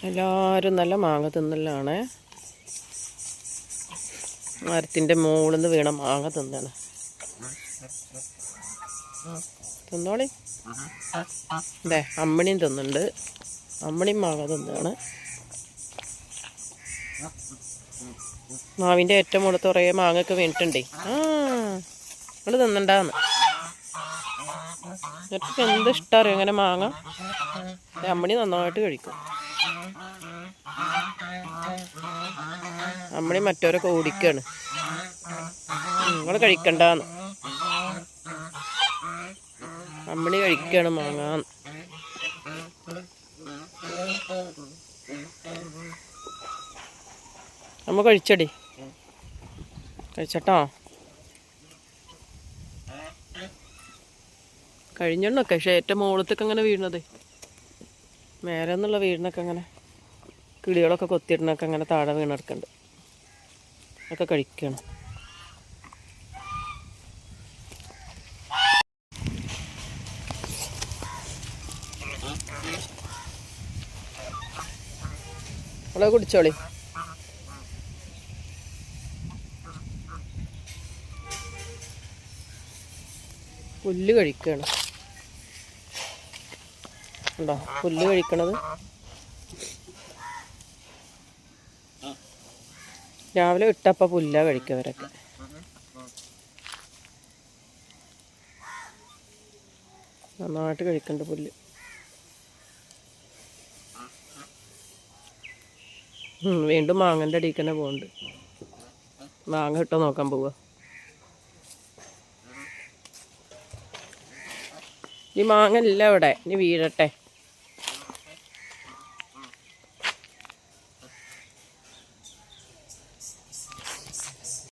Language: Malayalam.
എല്ലാവരും നല്ല മാങ്ങ തിന്നലാണ്. മരത്തിൻ്റെ മുകളിൽ നിന്ന് വീണ മാങ്ങ തിന്നാണ്. തിന്നോളി. അതെ, അമ്മണിയും തിന്നുന്നുണ്ട്. അമ്മണിയും മാങ്ങ തിന്നാണ്. മാവിൻ്റെ ഏറ്റവും മുകളിൽ കുറേ മാങ്ങയൊക്കെ വീണിട്ടുണ്ടേ. നിങ്ങൾ തിന്നണ്ടാന്ന്. എനിക്ക് എന്ത് ഇഷ്ടം ഇങ്ങനെ മാങ്ങ. അമ്മണി നന്നായിട്ട് കഴിക്കും. അമ്മണി മറ്റവരൊക്കെ ഓടിക്കാണ്. നിങ്ങൾ കഴിക്കണ്ടാന്ന്. അമ്മണി കഴിക്കാണ് മാങ്ങാന്ന്. അമ്മ കഴിച്ചടി. കഴിച്ചട്ടോ. കഴിഞ്ഞെണ്ണൊക്കെ. പക്ഷേ ഏറ്റവും മുകളിലത്തേക്ക് അങ്ങനെ വീഴുന്നത്, മേലെ നിന്നുള്ള വീടിനൊക്കെ അങ്ങനെ കിളികളൊക്കെ കൊത്തിയിടണൊക്കെ അങ്ങനെ താഴെ വീണെടുക്കുന്നുണ്ട്. അതൊക്കെ കഴിക്കണം. അവിടെ കുടിച്ചോളി. പുല്ല് കഴിക്കുകയാണ്. ഉണ്ടോ പുല്ല് കഴിക്കണത്? രാവിലെ ഇട്ടപ്പോൾ പുല്ല കഴിക്കവരൊക്കെ. നന്നായിട്ട് കഴിക്കണ്ട പുല്ല്. വീണ്ടും മാങ്ങൻ്റെ അടിയിൽ തന്നെ പോകുന്നുണ്ട്. മാങ്ങ ഇട്ടോ നോക്കാൻ പോവുക. ഈ മാങ്ങ ഇല്ല ഇവിടെ. ഇനി വീഴട്ടെ.